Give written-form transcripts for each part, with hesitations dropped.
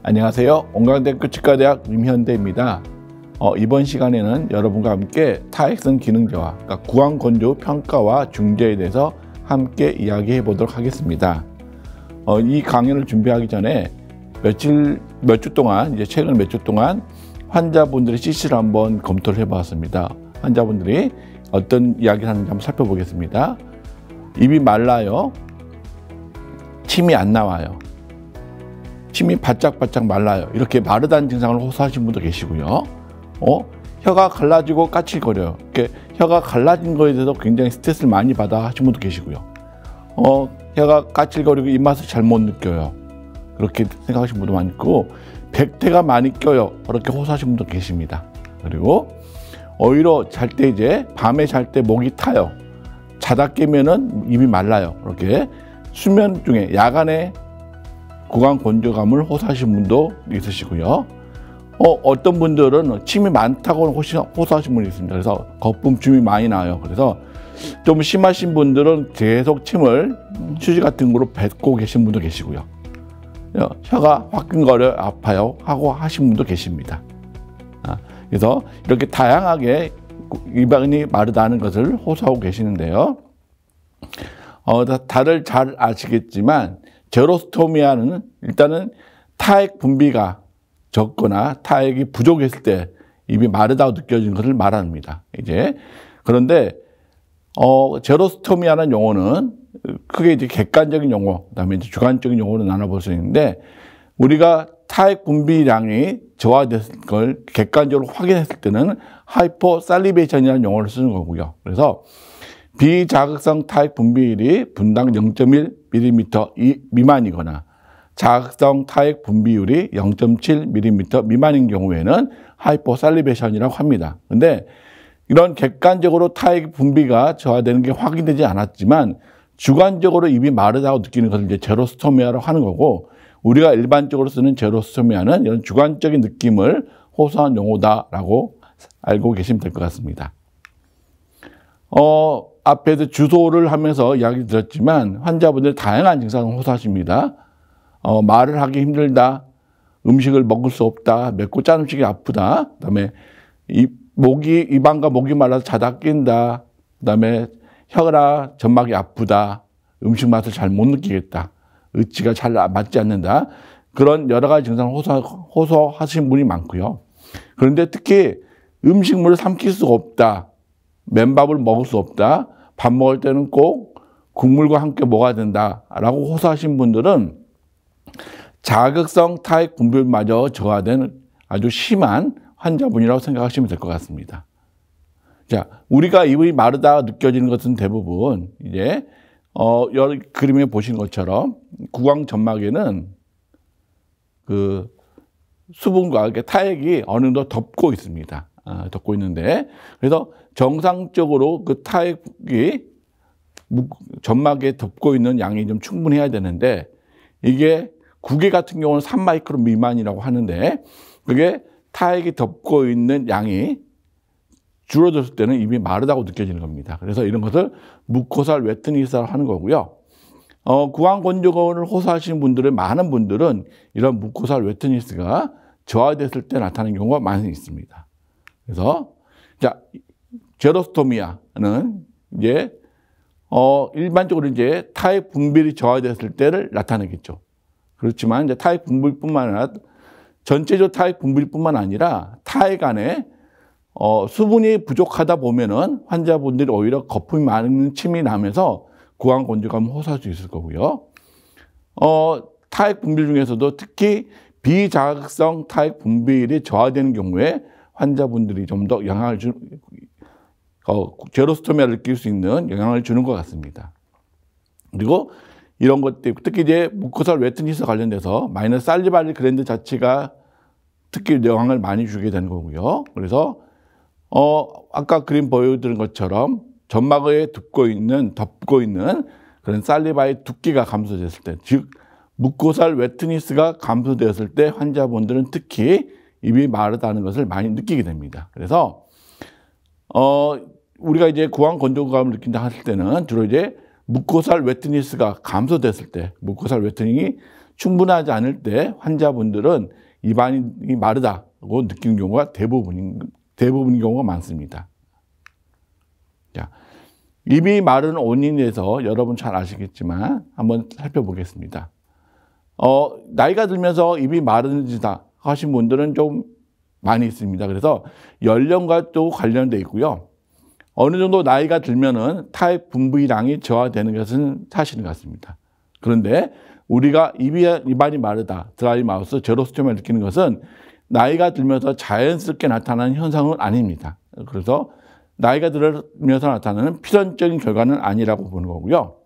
안녕하세요. 온광대학교 치과대학 임현대입니다. 이번 시간에는 여러분과 함께 타액성 기능저하, 그러니까 구강건조 평가와 중재에 대해서 함께 이야기해 보도록 하겠습니다. 이 강연을 준비하기 전에 몇 주 동안, 최근 몇 주 동안 환자분들의 CC를 한번 검토를 해 보았습니다. 환자분들이 어떤 이야기를 하는지 한번 살펴보겠습니다. 입이 말라요. 침이 안 나와요. 침이 바짝바짝 말라요. 이렇게 마르다는 증상을 호소하시는 분도 계시고요. 혀가 갈라지고 까칠거려요. 이렇게 혀가 갈라진 거에 대해서 굉장히 스트레스를 많이 받아 하시는 분도 계시고요. 혀가 까칠거리고 입맛을 잘 못 느껴요. 그렇게 생각하시는 분도 많이 있고, 백태가 많이 껴요. 그렇게 호소하시는 분도 계십니다. 그리고 오히려 잘 때 밤에 잘 때 목이 타요. 자다 깨면은 입이 말라요. 이렇게 수면 중에 야간에 구강 건조감을 호소하시는 분도 있으시고요. 어떤 분들은 침이 많다고 호소하시는 분이 있습니다. 그래서 거품침이 많이 나요. 그래서 좀 심하신 분들은 계속 침을 휴지 같은 거로 뱉고 계신 분도 계시고요. 혀가 화끈거려 아파요 하고 하신 분도 계십니다. 그래서 이렇게 다양하게 입안이 마르다는 것을 호소하고 계시는데요. 다들 잘 아시겠지만 제로스토미아는 일단은 타액 분비가 적거나 타액이 부족했을 때 입이 마르다고 느껴지는 것을 말합니다. 그런데 제로스토미아라는 용어는 크게 객관적인 용어, 그다음에 주관적인 용어로 나눠볼 수 있는데, 우리가 타액 분비량이 저하됐을 걸 객관적으로 확인했을 때는 하이포살리베이션이라는 용어를 쓰는 거고요. 그래서 비자극성 타액 분비율이 분당 0.1mm 미만이거나 자극성 타액 분비율이 0.7mm 미만인 경우에는 하이포살리베이션이라고 합니다. 근데 이런 객관적으로 타액 분비가 저하되는 게 확인되지 않았지만 주관적으로 입이 마르다고 느끼는 것을 제로스토미아라고 하는 거고, 우리가 일반적으로 쓰는 제로스토미아는 이런 주관적인 느낌을 호소한 용어다라고 알고 계시면 될 것 같습니다. 앞에서 주소를 하면서 이야기 드렸지만 환자분들 다양한 증상을 호소하십니다. 말을 하기 힘들다, 음식을 먹을 수 없다, 맵고 짠 음식이 아프다, 그다음에 입안과 목이 말라서 자다 깬다, 그다음에 혀나 점막이 아프다, 음식 맛을 잘 못 느끼겠다, 의지가 잘 맞지 않는다, 그런 여러 가지 증상을 호소하시는 분이 많고요. 그런데 특히 음식물을 삼킬 수가 없다, 맨밥을 먹을 수 없다, 밥 먹을 때는 꼭 국물과 함께 먹어야 된다라고 호소하신 분들은 자극성 타액 분비율마저 저하된 아주 심한 환자분이라고 생각하시면 될 것 같습니다. 자, 우리가 입이 마르다 느껴지는 것은 대부분 여기 그림에 보신 것처럼 구강 점막에는 그 수분과 타액이 어느 정도 덮고 있습니다. 덮고 있는데, 그래서 정상적으로 그 타액이 점막에 덮고 있는 양이 좀 충분해야 되는데, 이게 구개 같은 경우는 3마이크론 미만이라고 하는데, 그게 타액이 덮고 있는 양이 줄어들었을 때는 입이 마르다고 느껴지는 겁니다. 그래서 이런 것을 무코살 웨트니스라고 하는 거고요. 구강 건조감을 호소하시는 분들의 많은 분들은 이런 무코살 웨트니스가 저하됐을 때 나타나는 경우가 많이 있습니다. 그래서 제로스토미아는 일반적으로 타액 분비율이 저하됐을 때를 나타내겠죠. 그렇지만 타액 분비뿐만 아니라 전체적 타액 분비뿐만 아니라 타액 안에 수분이 부족하다 보면은 환자분들이 오히려 거품이 많은 침이 나면서 구강 건조감을 호소할 수 있을 거고요. 타액 분비율 중에서도 특히 비자극성 타액 분비율이 저하되는 경우에 환자분들이 좀 더 영향을 제로스토미아를 느낄 수 있는 영향을 주는 것 같습니다. 그리고 이런 것들, 특히 무코살 웨트니스 관련돼서 마이너스 살리바리 글랜드 자체가 특히 영향을 많이 주게 되는 거고요. 그래서 아까 그림 보여드린 것처럼 점막에 덮고 있는 그런 살리바의 두께가 감소됐을 때, 즉 무코살 웨트니스가 감소되었을 때 환자분들은 특히 입이 마르다는 것을 많이 느끼게 됩니다. 그래서 우리가 구강 건조감을 느낀다 했을 때는 주로 무코살 웨트니스가 감소됐을 때, 무코살 웨트닝이 충분하지 않을 때 환자분들은 입안이 마르다고 느끼는 경우가 대부분인 경우가 많습니다. 자, 입이 마른 원인에 대해서 여러분 잘 아시겠지만 한번 살펴보겠습니다. 나이가 들면서 입이 마르다 하신 분들은 좀 많이 있습니다. 그래서 연령과 또 관련되어 있고요. 어느 정도 나이가 들면은 타액 분비량이 저하되는 것은 사실인 것 같습니다. 그런데 우리가 입안이 마르다, 드라이 마우스, 제로스톰을 느끼는 것은 나이가 들면서 자연스럽게 나타나는 현상은 아닙니다. 그래서 나이가 들면서 나타나는 필연적인 결과는 아니라고 보는 거고요.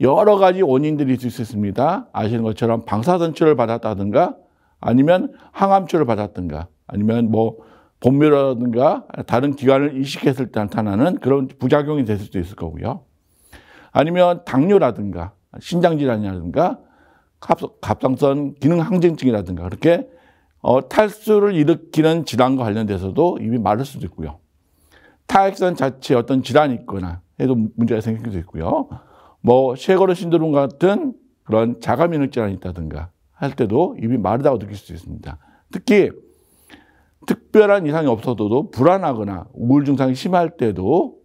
여러 가지 원인들이 있을 수 있습니다. 아시는 것처럼 방사선 치료를 받았다든가 아니면 항암치료를 받았든가 아니면 뭐 본묘라든가 다른 기관을 이식했을 때 나타나는 그런 부작용이 됐을 수도 있을 거고요. 아니면 당뇨라든가 신장질환이라든가 갑상선 기능 항진증이라든가 그렇게 탈수를 일으키는 질환과 관련돼서도 입이 마를 수도 있고요. 타액선 자체에 어떤 질환이 있거나 해도 문제가 생길 수도 있고요. 뭐 쉐거르 신드롬 같은 그런 자가면역 질환이 있다든가 할 때도 입이 마르다고 느낄 수 있습니다. 특히 특별한 이상이 없어도 불안하거나 우울 증상이 심할 때도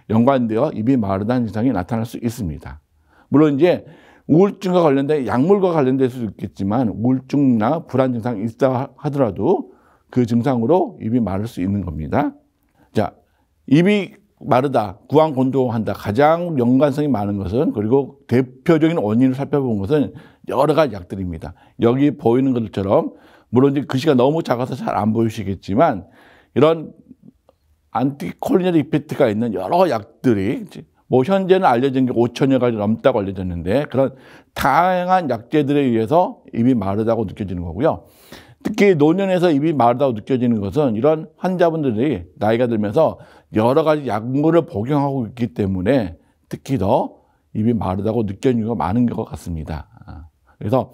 연관되어 입이 마르다는 증상이 나타날 수 있습니다. 물론 이제 우울증과 관련된 약물과 관련될 수도 있겠지만 우울증이나 불안 증상이 있다 하더라도 그 증상으로 입이 마를 수 있는 겁니다. 자, 입이 마르다, 구강곤두한다 가장 연관성이 많은 것은 그리고 대표적인 원인을 살펴본 것은 여러 가지 약들입니다. 여기 보이는 것처럼 물론 이제 글씨가 너무 작아서 잘 안 보이시겠지만 이런 안티콜리너리 이펙트가 있는 여러 약들이 뭐 현재는 알려진 게 5천여 가지 넘다고 알려졌는데 그런 다양한 약재들에 의해서 입이 마르다고 느껴지는 거고요. 특히 노년에서 입이 마르다고 느껴지는 것은 이런 환자분들이 나이가 들면서 여러 가지 약물을 복용하고 있기 때문에 특히 더 입이 마르다고 느껴지는 경우가 많은 것 같습니다. 그래서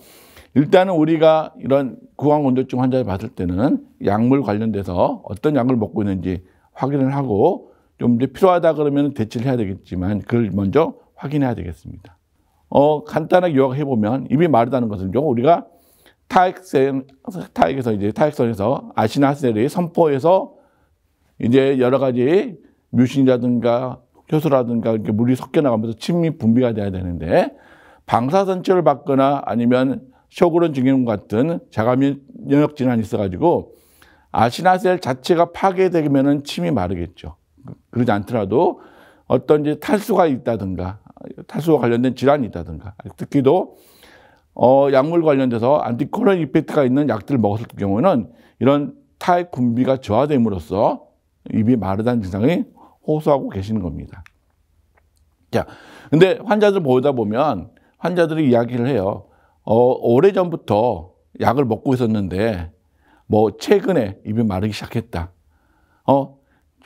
일단은 우리가 이런 구강곤두증 환자를 봤을 때는 약물 관련돼서 어떤 약을 먹고 있는지 확인을 하고 좀 이제 필요하다 그러면 대치를 해야 되겠지만 그걸 먼저 확인해야 되겠습니다. 간단하게 요약해 보면 입이 마르다는 것은요, 우리가 타액선에서 아시나셀이 선포해서 이제 여러 가지 뮤신이라든가 효소라든가 이렇게 물이 섞여 나가면서 침이 분비가 돼야 되는데 방사선치료를 받거나 아니면 쇼그론 증후군 같은 자가면역 질환이 있어가지고 아시나셀 자체가 파괴되면은 침이 마르겠죠. 그러지 않더라도 어떤 이제 탈수가 있다든가 탈수와 관련된 질환이 있다든가 특히도 약물 관련돼서 안티콜린 이펙트가 있는 약들을 먹었을 경우는 이런 타액 분비가 저하됨으로써 입이 마르다는 증상이 호소하고 계시는 겁니다. 자, 근데 환자들 보다 보면 환자들이 이야기를 해요. 오래전부터 약을 먹고 있었는데 뭐 최근에 입이 마르기 시작했다.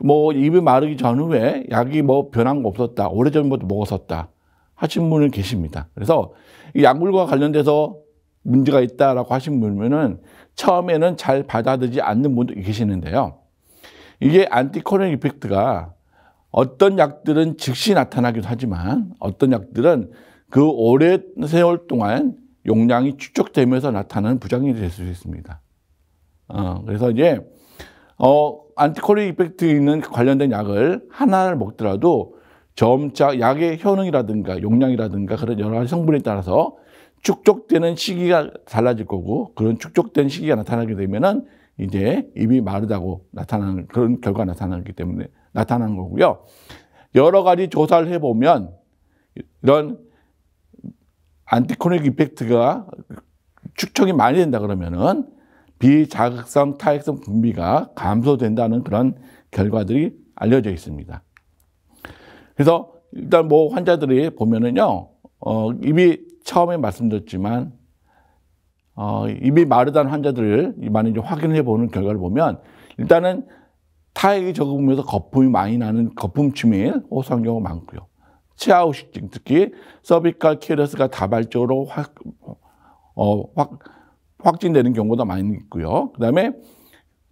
뭐 입이 마르기 전후에 약이 뭐 변한 거 없었다. 오래전부터 먹었었다. 하신 분은 계십니다. 그래서 이 약물과 관련돼서 문제가 있다라고 하신 분은 처음에는 잘 받아들이지 않는 분도 계시는데요. 이게 안티콜린 이펙트가 어떤 약들은 즉시 나타나기도 하지만 어떤 약들은 그 오랜 세월 동안 용량이 축적되면서 나타나는 부작용이 될 수 있습니다. 그래서 이제 안티콜린 이펙트 있는 관련된 약을 하나를 먹더라도 점차 약의 효능이라든가 용량이라든가 그런 여러 가지 성분에 따라서 축적되는 시기가 달라질 거고 그런 축적된 시기가 나타나게 되면은 이제 입이 마르다고 나타나는 그런 결과가 나타나기 때문에 나타나는 거고요. 여러 가지 조사를 해보면 이런 안티콜린 이펙트가 축적이 많이 된다 그러면은 비자극성 타액성 분비가 감소된다는 그런 결과들이 알려져 있습니다. 그래서 일단 뭐 환자들이 보면은요, 입이 처음에 말씀드렸지만, 입이 마르다는 환자들을 많이 좀 확인해 보는 결과를 보면, 일단은 타액이 적으면서 거품이 많이 나는 거품침이 호소한 경우가 많고요. 치아 후식증, 특히 서비컬 키레스가 다발적으로 확진되는 경우도 많이 있고요. 그 다음에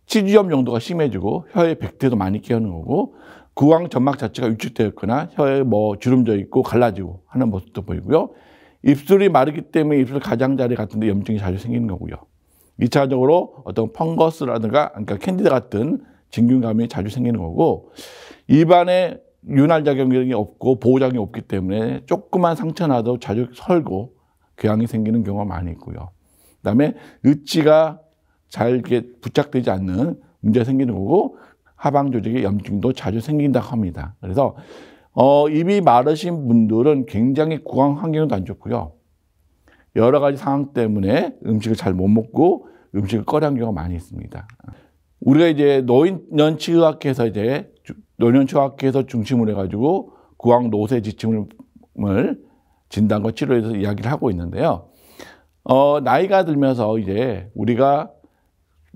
치주염 정도가 심해지고 혀에 백태도 많이 끼어는 거고 구강 점막 자체가 위축되어 있거나 혀에 뭐 주름져 있고 갈라지고 하는 모습도 보이고요. 입술이 마르기 때문에 입술 가장자리 같은 데 염증이 자주 생기는 거고요. 2차적으로 어떤 펑거스라든가 그러니까 캔디다 같은 진균감이 자주 생기는 거고, 입안에 윤활작용이 없고 보호작용이 없기 때문에 조그만 상처 나도 자주 설고 궤양이 생기는 경우가 많이 있고요. 그다음에 으치가 잘 이렇게 부착되지 않는 문제가 생기는 거고, 하방 조직의 염증도 자주 생긴다고 합니다. 그래서 입이 마르신 분들은 굉장히 구강 환경도 안 좋고요. 여러 가지 상황 때문에 음식을 잘 못 먹고 음식을 꺼려하는 경우가 많이 있습니다. 우리가 이제 노년치의학회에서 중심으로 해가지고 구강 노쇠 지침을 진단과 치료에서 이야기를 하고 있는데요. 나이가 들면서 이제 우리가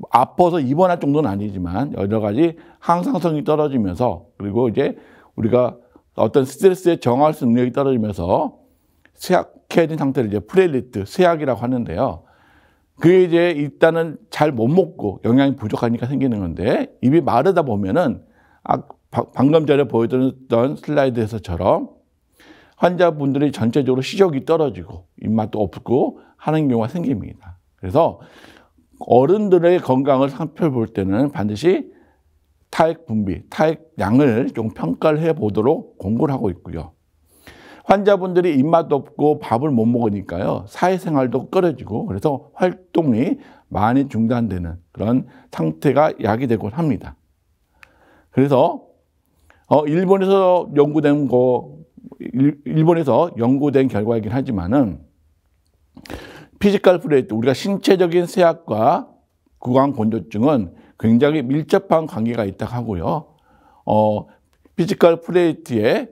아파서 입원할 정도는 아니지만 여러 가지 항상성이 떨어지면서, 그리고 이제 우리가 어떤 스트레스에 정할 수 능력이 떨어지면서 쇠약해진 상태를 이제 프레일리트, 쇠약이라고 하는데요. 그게 이제 일단은 잘 못 먹고 영양이 부족하니까 생기는 건데, 입이 마르다 보면은 방금 전에 보여드렸던 슬라이드에서처럼 환자분들이 전체적으로 시력이 떨어지고 입맛도 없고 하는 경우가 생깁니다. 그래서 어른들의 건강을 살펴볼 때는 반드시 타액 분비, 타액 양을 좀 평가를 해보도록 권고를 하고 있고요. 환자분들이 입맛도 없고 밥을 못 먹으니까요, 사회생활도 꺼려지고 그래서 활동이 많이 중단되는 그런 상태가 야기되곤 합니다. 그래서 일본에서 연구된 결과이긴 하지만은 피지컬 프레이트, 우리가 신체적인 쇠약과 구강 건조증은 굉장히 밀접한 관계가 있다고 하고요. 피지컬 프레이트의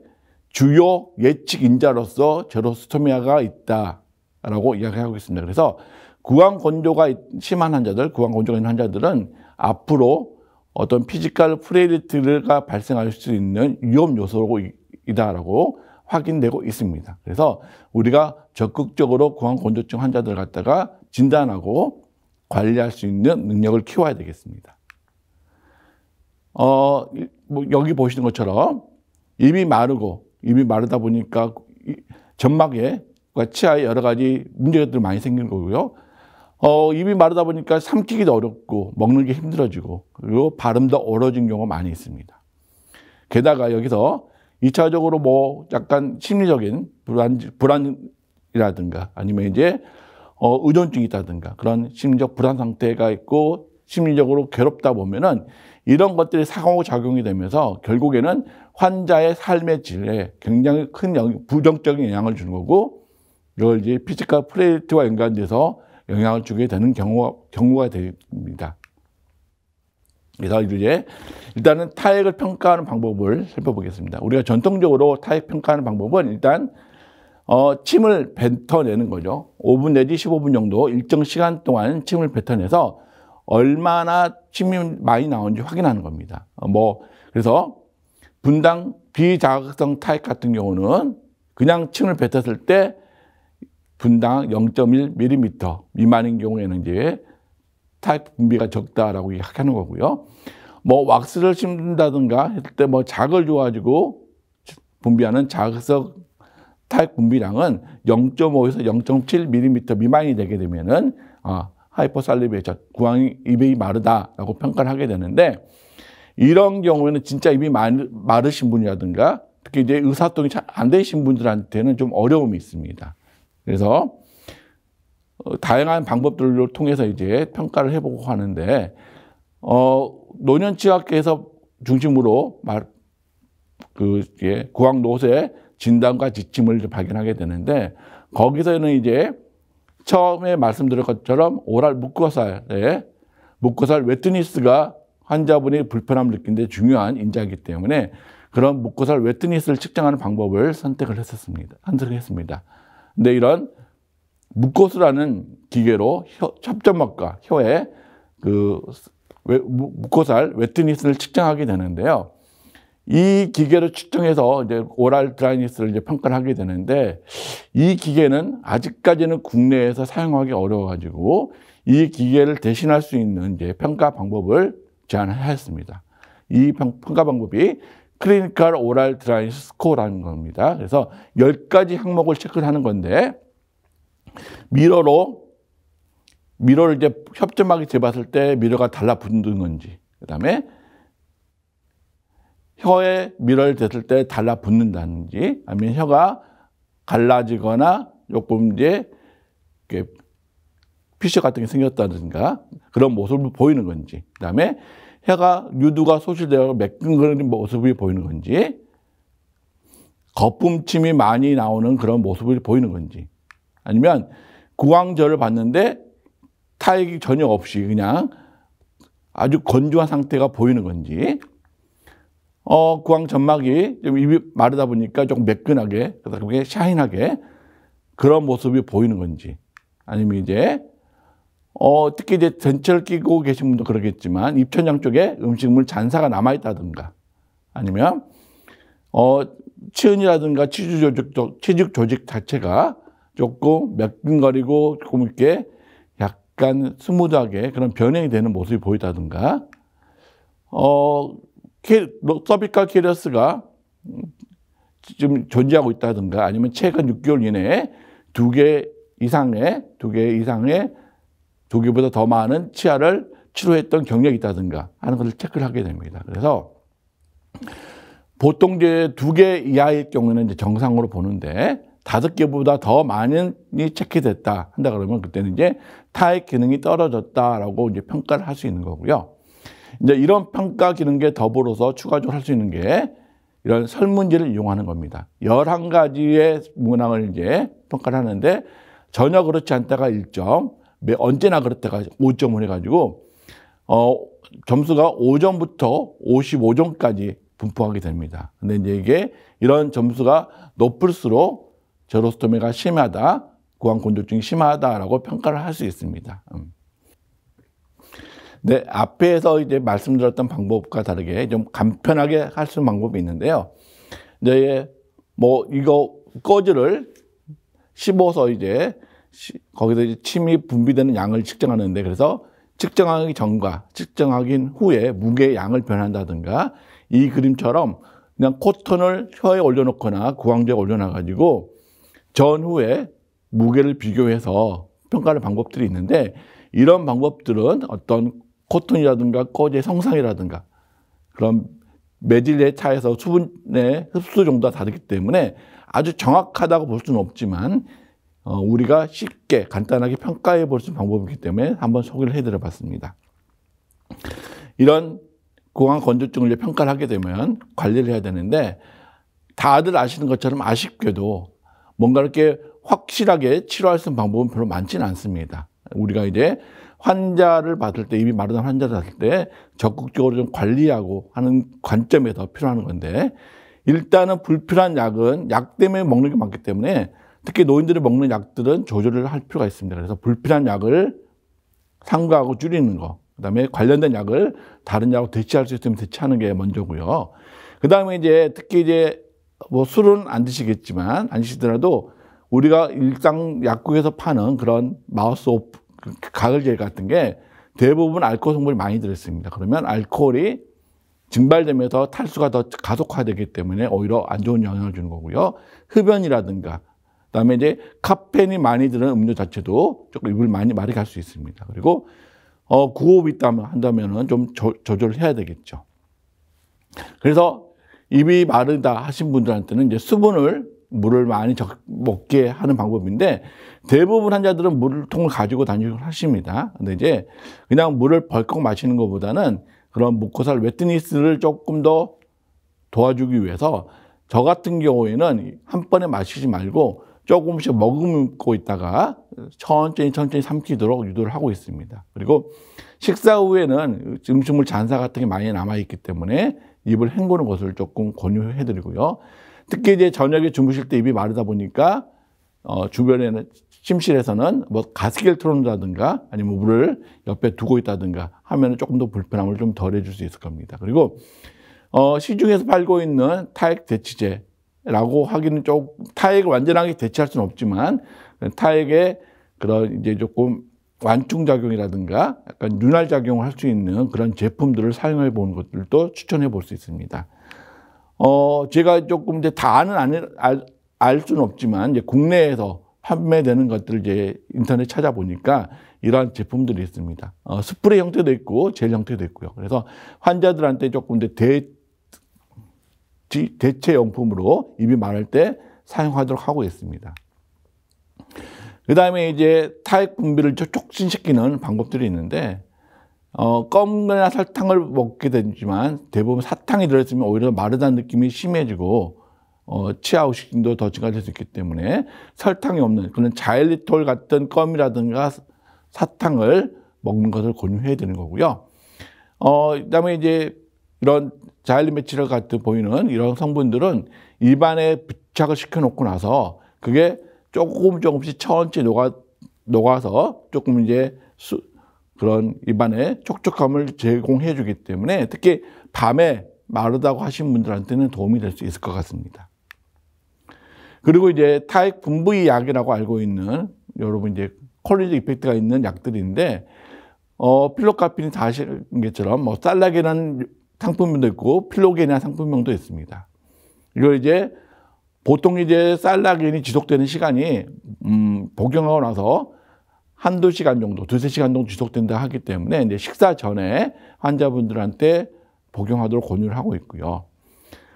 주요 예측 인자로서 제로스토미아가 있다라고 이야기하고 있습니다. 그래서 구강 건조가 심한 환자들, 구강 건조가 있는 환자들은 앞으로 어떤 피지컬 프레이트가 발생할 수 있는 위험 요소이다라고 확인되고 있습니다. 그래서 우리가 적극적으로 구강 건조증 환자들 갖다가 진단하고 관리할 수 있는 능력을 키워야 되겠습니다. 여기 보시는 것처럼 입이 마르다 보니까 점막에 치아에 여러 가지 문제들이 많이 생기는 거고요. 입이 마르다 보니까 삼키기도 어렵고 먹는 게 힘들어지고, 그리고 발음도 어려워진 경우가 많이 있습니다. 게다가 여기서 2차적으로 뭐 약간 심리적인 불안이라든가 아니면 이제 의존증이 있다든가 그런 심리적 불안 상태가 있고 심리적으로 괴롭다 보면은 이런 것들이 상호작용이 되면서 결국에는 환자의 삶의 질에 굉장히 큰 부정적인 영향을 주는 거고, 이걸 이제 피지컬 프레이트와 연관돼서 영향을 주게 되는 경우가 됩니다. 그래서 이제 일단은 타액을 평가하는 방법을 살펴보겠습니다. 우리가 전통적으로 타액 평가하는 방법은 일단 침을 뱉어내는 거죠. 5분 내지 15분 정도 일정 시간 동안 침을 뱉어내서 얼마나 침이 많이 나오는지 확인하는 겁니다. 그래서 분당 비자극성 타액 같은 경우는 그냥 침을 뱉었을 때 분당 0.1mm 미만인 경우에는 이제 타액 분비가 적다라고 하는 거고요. 왁스를 씹는다든가 했을 때 작을 줘가지고 분비하는 자극성 타액 분비량은 0.5에서 0.7mm 미만이 되게 되면은 하이퍼살리베이션, 구강이 입이 마르다라고 평가를 하게 되는데, 이런 경우에는 진짜 입이 마르신 분이라든가 특히 이제 의사소통이 잘 안 되신 분들한테는 좀 어려움이 있습니다. 그래서 다양한 방법들을 통해서 이제 평가를 해보고 하는데, 노년치의학회에서 중심으로 구강 노쇠 진단과 지침을 발견하게 되는데, 거기서는 이제 처음에 말씀드린 것처럼 오랄 무코살 웨트니스가 환자분이 불편함을 느끼는데 중요한 인자이기 때문에 그런 무코살 웨트니스를 측정하는 방법을 선택했습니다. 근데 이런 무코스라는 기계로 첩점막과 혀의 무코살 웨트니스를 측정하게 되는데요. 이 기계로 측정해서 이제 오랄 드라이니스를 이제 평가를 하게 되는데, 이 기계는 아직까지는 국내에서 사용하기 어려워가지고 이 기계를 대신할 수 있는 이제 평가 방법을 제안하였습니다. 이 평가 방법이 클리니컬 오랄 드라이니스 스코어라는 겁니다. 그래서 10가지 항목을 체크를 하는 건데, 미러를 이제 협점하게 재봤을 때 미러가 달라붙는 건지, 그 다음에 혀에 미러를 댔을 때 달라붙는다든지, 아니면 혀가 갈라지거나 조금 이제 피셔 같은 게 생겼다든가 그런 모습을 보이는 건지, 그 다음에 혀가 유두가 소실되어 매끈거리는 모습이 보이는 건지, 거품침이 많이 나오는 그런 모습을 보이는 건지, 아니면 구강절을 봤는데 타액이 전혀 없이 그냥 아주 건조한 상태가 보이는 건지, 구강 점막이 좀 입이 마르다 보니까 조금 매끈하게, 그다음에 샤인하게 그런 모습이 보이는 건지, 아니면 이제 특히 이제 전철 끼고 계신 분도 그러겠지만 입천장 쪽에 음식물 잔사가 남아 있다든가, 아니면 치은이라든가 치죽 조직 자체가 조금 매끈거리고 조금 이렇게 약간 스무드하게 그런 변형이 되는 모습이 보이다든가, 서비컬 캐리어스가 지금 존재하고 있다든가, 아니면 최근 6개월 이내에 2개 이상의 2개보다 더 많은 치아를 치료했던 경력이 있다든가 하는 것을 체크를 하게 됩니다. 그래서 보통 이제 2개 이하의 경우는 이제 정상으로 보는데 5개보다 더 많이 체크됐다 한다 그러면 그때는 이제 타액 기능이 떨어졌다라고 이제 평가를 할 수 있는 거고요. 이제 이런 평가 기능에 더불어서 추가적으로 할 수 있는 게 이런 설문지를 이용하는 겁니다. 11가지의 문항을 이제 평가를 하는데 전혀 그렇지 않다가 1점, 언제나 그렇다가 5점을 해가지고 점수가 5점부터 55점까지 분포하게 됩니다. 근데 이제 이게 이런 점수가 높을수록 제로스토미가 심하다, 구강곤조증이 심하다라고 평가를 할 수 있습니다. 네, 앞에서 이제 말씀드렸던 방법과 다르게 좀 간편하게 할 수 있는 방법이 있는데요. 이제 뭐 이거 꺼즈를 씹어서 이제 거기서 이제 침이 분비되는 양을 측정하는데, 그래서 측정하기 전과 측정하기 후에 무게의 양을 변한다든가, 이 그림처럼 그냥 코튼을 혀에 올려놓거나 구강제에 올려놔가지고 전후에 무게를 비교해서 평가하는 방법들이 있는데, 이런 방법들은 어떤 코튼이라든가 꺼지의 성상이라든가 그런 매질에 차에서 수분의 흡수 정도가 다르기 때문에 아주 정확하다고 볼 수는 없지만 우리가 쉽게 간단하게 평가해 볼 수 있는 방법이기 때문에 한번 소개를 해드려 봤습니다. 이런 구강 건조증을 평가를 하게 되면 관리를 해야 되는데, 다들 아시는 것처럼 아쉽게도 뭔가 이렇게 확실하게 치료할 수 있는 방법은 별로 많지는 않습니다. 우리가 이제 환자를 받을 때, 입이 마르던 환자를 받을 때 적극적으로 좀 관리하고 하는 관점에서 필요한 건데, 일단은 불필요한 약은 약 때문에 먹는 게 많기 때문에 특히 노인들이 먹는 약들은 조절을 할 필요가 있습니다. 그래서 불필요한 약을 삼가하고 줄이는 거, 그 다음에 관련된 약을 다른 약으로 대체할 수 있으면 대체하는 게 먼저고요. 그 다음에 이제 특히 이제 뭐 술은 안 드시겠지만, 안 드시더라도 우리가 일상 약국에서 파는 그런 마우스오프, 가글젤 같은 게 대부분 알코올 성분이 많이 들어있습니다. 그러면 알코올이 증발되면서 탈수가 더 가속화되기 때문에 오히려 안 좋은 영향을 주는 거고요. 흡연이라든가, 그다음에 이제 카페인이 많이 들은 음료 자체도 조금 입을 많이 마르게 할 수 있습니다. 그리고 구호흡이 있다면 한다면은 좀 조절을 해야 되겠죠. 그래서 입이 마르다 하신 분들한테는 이제 물을 많이 먹게 하는 방법인데, 대부분 환자들은 물통을 가지고 다니고 하십니다. 근데 이제 그냥 물을 벌컥 마시는 것보다는 그런 무코살 웨트니스를 조금 더 도와주기 위해서 저 같은 경우에는 한 번에 마시지 말고 조금씩 머금고 있다가 천천히 삼키도록 유도를 하고 있습니다. 그리고 식사 후에는 음식물 잔사 같은 게 많이 남아있기 때문에 입을 헹구는 것을 조금 권유해드리고요. 특히 이제 저녁에 주무실 때 입이 마르다 보니까 주변에는 침실에서는 뭐 가습기를 틀어놓는다든가 아니면 물을 옆에 두고 있다든가 하면 조금 더 불편함을 좀 덜 해줄 수 있을 겁니다. 그리고 시중에서 팔고 있는 타액 대치제라고 하기는 좀 타액을 완전하게 대체할 수는 없지만 타액의 그런 이제 조금 완충 작용이라든가 약간 윤활 작용을 할 수 있는 그런 제품들을 사용해 보는 것들도 추천해 볼 수 있습니다. 제가 조금 이제 다는 알 수는 없지만 이제 국내에서 판매되는 것들을 이제 인터넷 찾아보니까 이러한 제품들이 있습니다. 스프레이 형태도 있고 젤 형태도 있고요. 그래서 환자들한테 조금 더 대체 용품으로 입이 마를 때 사용하도록 하고 있습니다. 그 다음에 이제 타액 분비를 촉진시키는 방법들이 있는데, 껌이나 설탕을 먹게 되지만 대부분 사탕이 들어있으면 오히려 마르다는 느낌이 심해지고, 치아 후식도 더 증가될 수 있기 때문에 설탕이 없는 그런 자일리톨 같은 껌이라든가 사탕을 먹는 것을 권유해야 되는 거고요. 그 다음에 이제 이런 자일리메틸 같은 보이는 이런 성분들은 입안에 부착을 시켜놓고 나서 그게 조금씩 천천히 녹아서 조금 이제 그런 입안에 촉촉함을 제공해 주기 때문에 특히 밤에 마르다고 하신 분들한테는 도움이 될 수 있을 것 같습니다. 그리고 이제 타액 분부의 약이라고 알고 있는 여러분 이제 콜리지 이펙트가 있는 약들인데, 필로카핀이 다 아시는 것처럼 뭐 살라겐이라는 상품명도 있고 필로겐이라는 상품명도 있습니다. 이걸 이제 보통 이제 살라겐이 지속되는 시간이 복용하고 나서 한두 시간 정도, 두세 시간 정도 지속된다 하기 때문에 이제 식사 전에 환자분들한테 복용하도록 권유를 하고 있고요.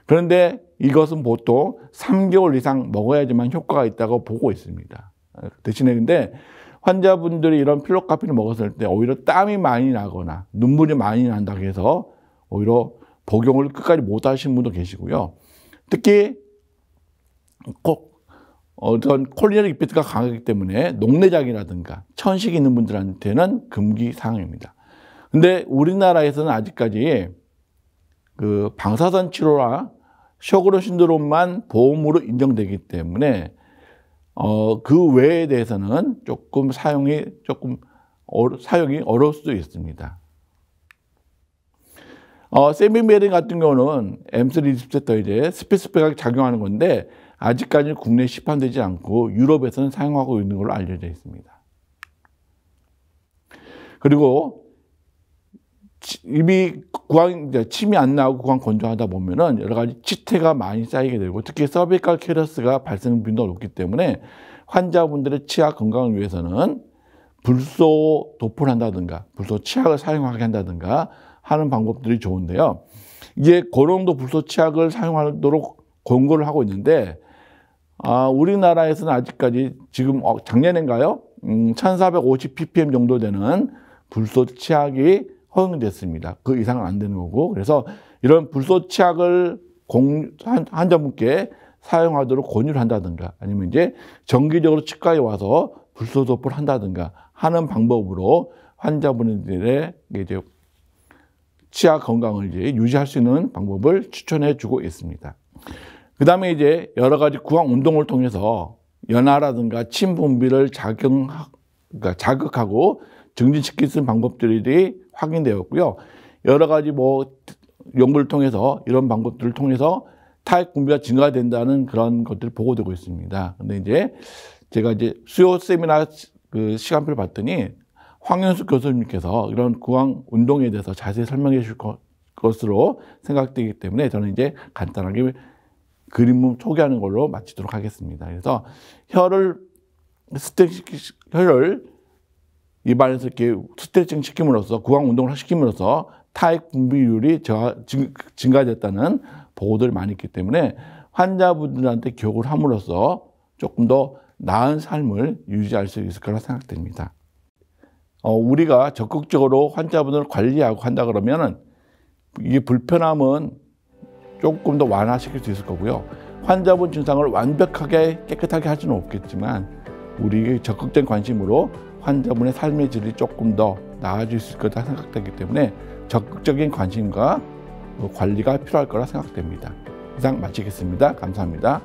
그런데 이것은 보통 3개월 이상 먹어야지만 효과가 있다고 보고 있습니다. 대신에 근데 환자분들이 이런 필로카핀을 먹었을 때 오히려 땀이 많이 나거나 눈물이 많이 난다고 해서 오히려 복용을 끝까지 못 하신 분도 계시고요. 특히 어떤 콜리너릭 이펙트가 강하기 때문에 녹내장이라든가 천식이 있는 분들한테는 금기 사항입니다. 근데 우리나라에서는 아직까지 그 방사선 치료나 쇼그로 신드롬만 보험으로 인정되기 때문에 그 외에 대해서는 조금 사용이 어려울 수도 있습니다. 세미메린 같은 경우는 M3 리셉터이제 스페스펙하게 작용하는 건데 아직까지는 국내에 시판되지 않고 유럽에서는 사용하고 있는 걸로 알려져 있습니다. 그리고 입이 침이 안 나오고 구강 건조하다 보면은 여러 가지 치태가 많이 쌓이게 되고 특히 서비컬 캐러스가 발생 빈도가 높기 때문에 환자분들의 치아 건강을 위해서는 불소 도포를 한다든가 불소 치약을 사용하게 한다든가 하는 방법들이 좋은데요. 이게 고농도 불소 치약을 사용하도록 권고를 하고 있는데 우리나라에서는 아직까지 지금 작년인가요? 1450ppm 정도 되는 불소 치약이 허용됐습니다. 그 이상은 안 되는 거고, 그래서 이런 불소 치약을 환자분께 사용하도록 권유를 한다든가 아니면 이제 정기적으로 치과에 와서 불소 도포를 한다든가 하는 방법으로 환자분들의 이제 치아 건강을 이제 유지할 수 있는 방법을 추천해 주고 있습니다. 그 다음에 이제 여러 가지 구강 운동을 통해서 연화라든가 침 분비를 자극하고 증진시킬 수 있는 방법들이 확인되었고요. 여러 가지 연구를 통해서 이런 방법들을 통해서 타액 분비가 증가된다는 그런 것들이 보고되고 있습니다. 근데 이제 제가 이제 수요 세미나 그 시간표를 봤더니 황현숙 교수님께서 이런 구강 운동에 대해서 자세히 설명해 줄 것으로 생각되기 때문에 저는 이제 간단하게 그림을 소개하는 걸로 마치도록 하겠습니다. 그래서 혀를 입안에서 이렇게 스트레칭 시킴으로써 구강 운동을 시킴으로써 타액 분비율이 증가됐다는 보고들이 많이 있기 때문에 환자분들한테 교육을 함으로써 조금 더 나은 삶을 유지할 수 있을 거라 생각됩니다. 우리가 적극적으로 환자분을 관리하고 한다 그러면은 이게 불편함은 조금 더 완화시킬 수 있을 거고요. 환자분 증상을 완벽하게 깨끗하게 할 수는 없겠지만 우리의 적극적인 관심으로 환자분의 삶의 질이 조금 더 나아질 수 있을 거다 생각되기 때문에 적극적인 관심과 관리가 필요할 거라 생각됩니다. 이상 마치겠습니다. 감사합니다.